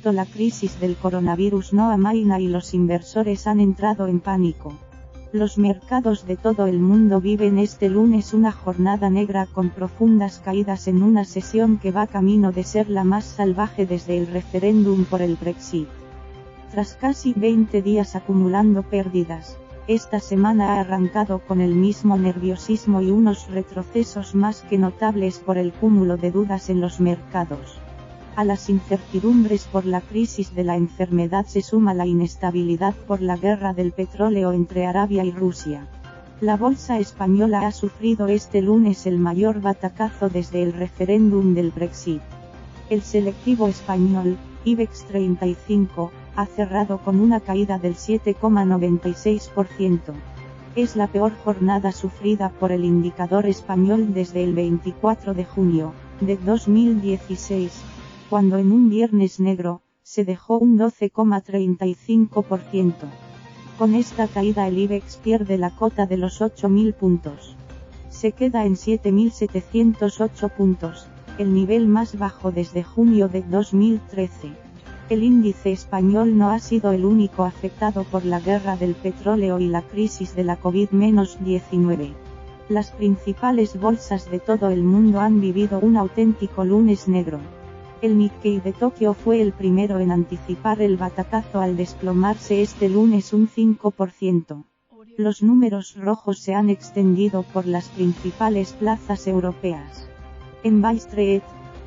La crisis del coronavirus no amaina y los inversores han entrado en pánico. Los mercados de todo el mundo viven este lunes una jornada negra con profundas caídas en una sesión que va camino de ser la más salvaje desde el referéndum por el Brexit. Tras casi 20 días acumulando pérdidas, esta semana ha arrancado con el mismo nerviosismo y unos retrocesos más que notables por el cúmulo de dudas en los mercados. A las incertidumbres por la crisis de la enfermedad se suma la inestabilidad por la guerra del petróleo entre Arabia y Rusia. La bolsa española ha sufrido este lunes el mayor batacazo desde el referéndum del Brexit. El selectivo español, IBEX 35, ha cerrado con una caída del 7,96%. Es la peor jornada sufrida por el indicador español desde el 24 de junio, de 2016. Cuando en un viernes negro, se dejó un 12,35%. Con esta caída el IBEX pierde la cota de los 8.000 puntos. Se queda en 7.708 puntos, el nivel más bajo desde junio de 2013. El índice español no ha sido el único afectado por la guerra del petróleo y la crisis de la COVID-19. Las principales bolsas de todo el mundo han vivido un auténtico lunes negro. El Nikkei de Tokio fue el primero en anticipar el batacazo al desplomarse este lunes un 5%. Los números rojos se han extendido por las principales plazas europeas. En Wall Street,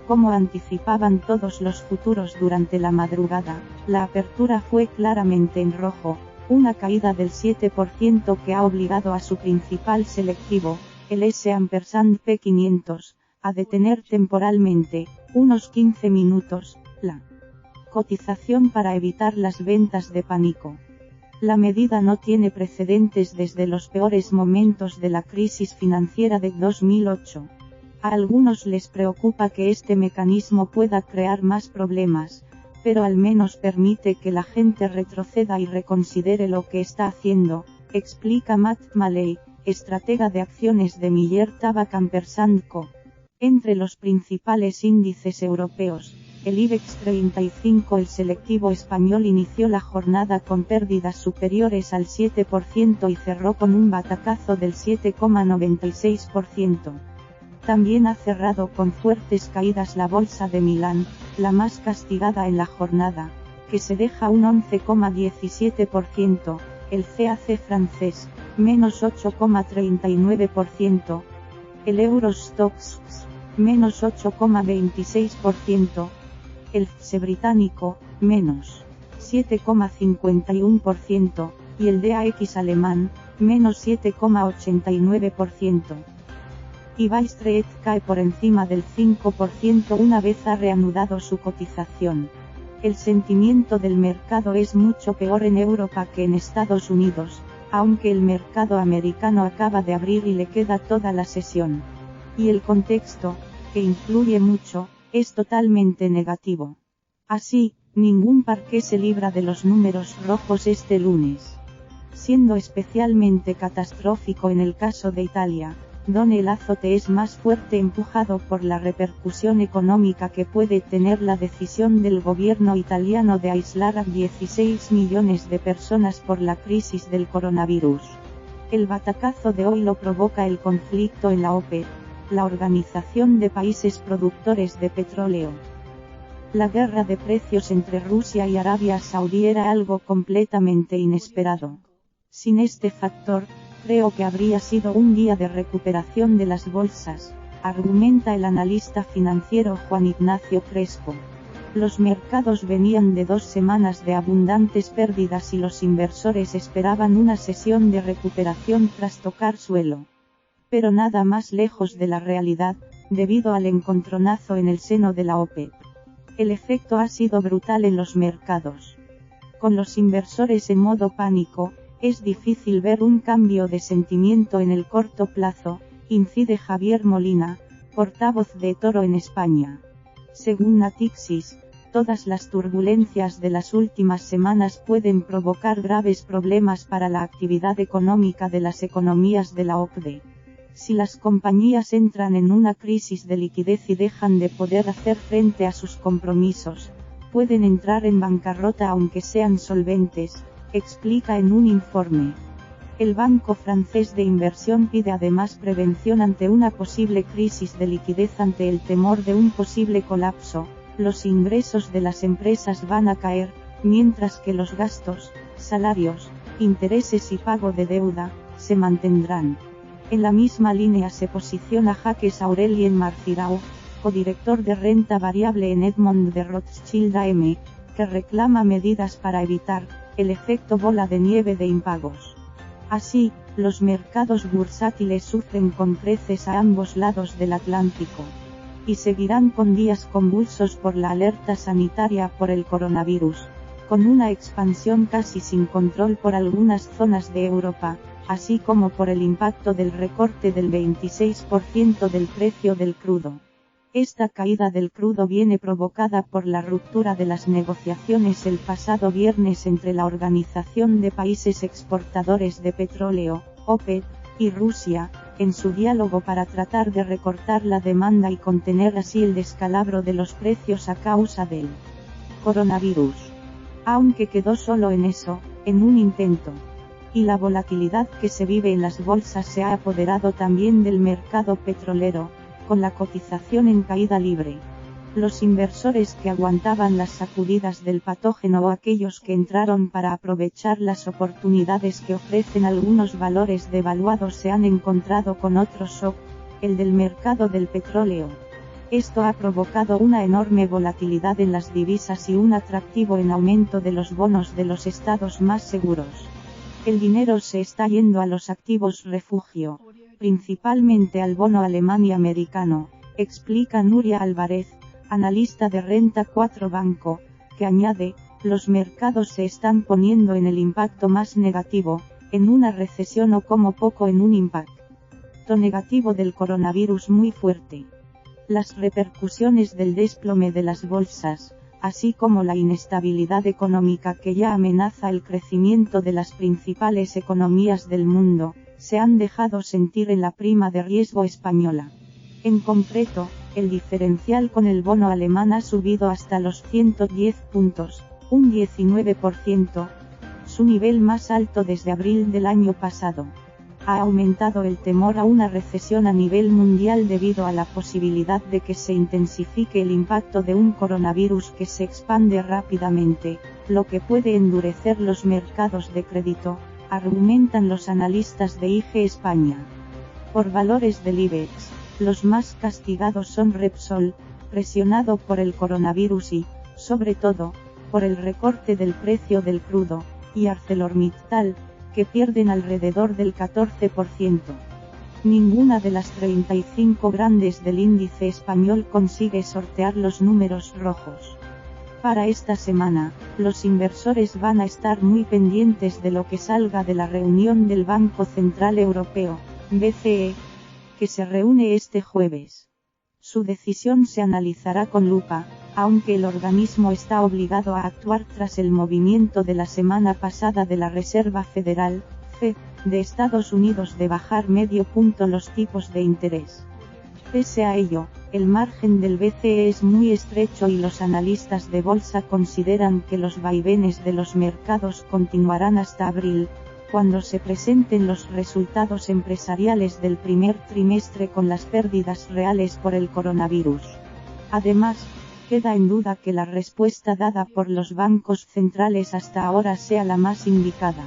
como anticipaban todos los futuros durante la madrugada, la apertura fue claramente en rojo, una caída del 7% que ha obligado a su principal selectivo, el S&P 500, a detener temporalmente, unos 15 minutos, la cotización para evitar las ventas de pánico. La medida no tiene precedentes desde los peores momentos de la crisis financiera de 2008. A algunos les preocupa que este mecanismo pueda crear más problemas, pero al menos permite que la gente retroceda y reconsidere lo que está haciendo, explica Matt Maley, estratega de acciones de Miller Tabak & Co. Entre los principales índices europeos, el IBEX 35, el selectivo español, inició la jornada con pérdidas superiores al 7% y cerró con un batacazo del 7,96%. También ha cerrado con fuertes caídas la bolsa de Milán, la más castigada en la jornada, que se deja un 11,17%, el CAC francés, menos 8,39%, el Eurostoxx, menos 8,26%, el FTSE británico, menos 7,51%, y el DAX alemán, menos 7,89%. Y Wall Street cae por encima del 5% una vez ha reanudado su cotización. El sentimiento del mercado es mucho peor en Europa que en Estados Unidos, aunque el mercado americano acaba de abrir y le queda toda la sesión. Y el contexto, que influye mucho, es totalmente negativo. Así, ningún parque se libra de los números rojos este lunes. Siendo especialmente catastrófico en el caso de Italia, donde el azote es más fuerte empujado por la repercusión económica que puede tener la decisión del gobierno italiano de aislar a 16 millones de personas por la crisis del coronavirus. El batacazo de hoy lo provoca el conflicto en la OPEP, la Organización de Países Productores de Petróleo. La guerra de precios entre Rusia y Arabia Saudí era algo completamente inesperado. Sin este factor, creo que habría sido un día de recuperación de las bolsas, argumenta el analista financiero Juan Ignacio Crespo. Los mercados venían de 2 semanas de abundantes pérdidas y los inversores esperaban una sesión de recuperación tras tocar suelo. Pero nada más lejos de la realidad, debido al encontronazo en el seno de la OPEP. El efecto ha sido brutal en los mercados. Con los inversores en modo pánico, es difícil ver un cambio de sentimiento en el corto plazo, incide Javier Molina, portavoz de eToro en España. Según Natixis, todas las turbulencias de las últimas semanas pueden provocar graves problemas para la actividad económica de las economías de la OCDE. Si las compañías entran en una crisis de liquidez y dejan de poder hacer frente a sus compromisos, pueden entrar en bancarrota aunque sean solventes, explica en un informe. El Banco Francés de Inversión pide además prevención ante una posible crisis de liquidez ante el temor de un posible colapso. Los ingresos de las empresas van a caer, mientras que los gastos, salarios, intereses y pago de deuda, se mantendrán. En la misma línea se posiciona Jacques Aurélien Marcirau, codirector de renta variable en Edmond de Rothschild AM, que reclama medidas para evitar el efecto bola de nieve de impagos. Así, los mercados bursátiles sufren con creces a ambos lados del Atlántico. Y seguirán con días convulsos por la alerta sanitaria por el coronavirus, con una expansión casi sin control por algunas zonas de Europa, así como por el impacto del recorte del 26% del precio del crudo. Esta caída del crudo viene provocada por la ruptura de las negociaciones el pasado viernes entre la Organización de Países Exportadores de Petróleo, OPEP, y Rusia, en su diálogo para tratar de recortar la demanda y contener así el descalabro de los precios a causa del coronavirus. Aunque quedó solo en eso, en un intento. Y la volatilidad que se vive en las bolsas se ha apoderado también del mercado petrolero, con la cotización en caída libre. Los inversores que aguantaban las sacudidas del patógeno o aquellos que entraron para aprovechar las oportunidades que ofrecen algunos valores devaluados se han encontrado con otro shock, el del mercado del petróleo. Esto ha provocado una enorme volatilidad en las divisas y un atractivo en aumento de los bonos de los estados más seguros. El dinero se está yendo a los activos refugio, principalmente al bono alemán y americano, explica Nuria Álvarez, analista de Renta 4 Banco, que añade, los mercados se están poniendo en el impacto más negativo, en una recesión o como poco en un impacto negativo del coronavirus muy fuerte. Las repercusiones del desplome de las bolsas, así como la inestabilidad económica que ya amenaza el crecimiento de las principales economías del mundo, se han dejado sentir en la prima de riesgo española. En concreto, el diferencial con el bono alemán ha subido hasta los 110 puntos, un 19%, su nivel más alto desde abril del año pasado. Ha aumentado el temor a una recesión a nivel mundial debido a la posibilidad de que se intensifique el impacto de un coronavirus que se expande rápidamente, lo que puede endurecer los mercados de crédito, argumentan los analistas de IG España. Por valores del IBEX, los más castigados son Repsol, presionado por el coronavirus y, sobre todo, por el recorte del precio del crudo, y ArcelorMittal, que pierden alrededor del 14%. Ninguna de las 35 grandes del índice español consigue sortear los números rojos. Para esta semana, los inversores van a estar muy pendientes de lo que salga de la reunión del Banco Central Europeo, BCE, que se reúne este jueves. Su decisión se analizará con lupa, aunque el organismo está obligado a actuar tras el movimiento de la semana pasada de la Reserva Federal, Fed, de Estados Unidos de bajar medio punto los tipos de interés. Pese a ello, el margen del BCE es muy estrecho y los analistas de bolsa consideran que los vaivenes de los mercados continuarán hasta abril, cuando se presenten los resultados empresariales del primer trimestre con las pérdidas reales por el coronavirus. Además, queda en duda que la respuesta dada por los bancos centrales hasta ahora sea la más indicada.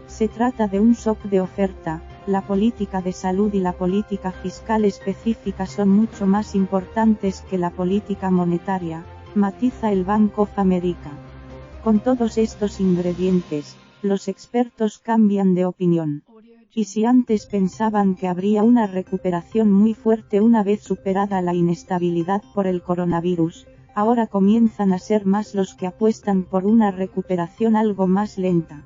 Se trata de un shock de oferta, la política de salud y la política fiscal específica son mucho más importantes que la política monetaria, matiza el Bank of America. Con todos estos ingredientes, los expertos cambian de opinión. Y si antes pensaban que habría una recuperación muy fuerte una vez superada la inestabilidad por el coronavirus, ahora comienzan a ser más los que apuestan por una recuperación algo más lenta.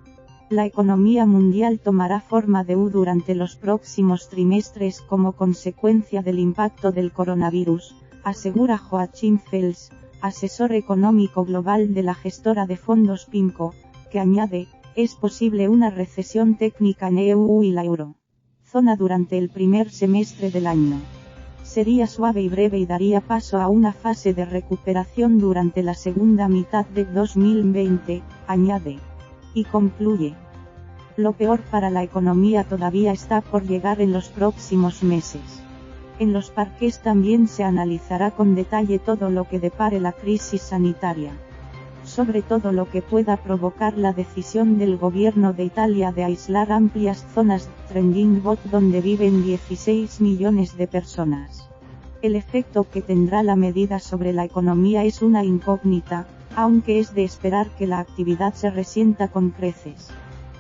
La economía mundial tomará forma de U durante los próximos trimestres como consecuencia del impacto del coronavirus, asegura Joachim Fels, asesor económico global de la gestora de fondos PIMCO, que añade, es posible una recesión técnica en EU y la eurozona durante el primer semestre del año. Sería suave y breve y daría paso a una fase de recuperación durante la segunda mitad de 2020, añade. Y concluye. Lo peor para la economía todavía está por llegar en los próximos meses. En los parques también se analizará con detalle todo lo que depare la crisis sanitaria. Sobre todo lo que pueda provocar la decisión del gobierno de Italia de aislar amplias zonas trending bot donde viven 16 millones de personas. El efecto que tendrá la medida sobre la economía es una incógnita, aunque es de esperar que la actividad se resienta con creces.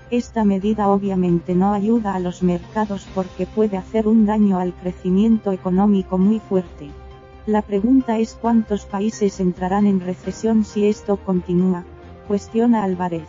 Esta medida obviamente no ayuda a los mercados porque puede hacer un daño al crecimiento económico muy fuerte. La pregunta es cuántos países entrarán en recesión si esto continúa, cuestiona Álvarez.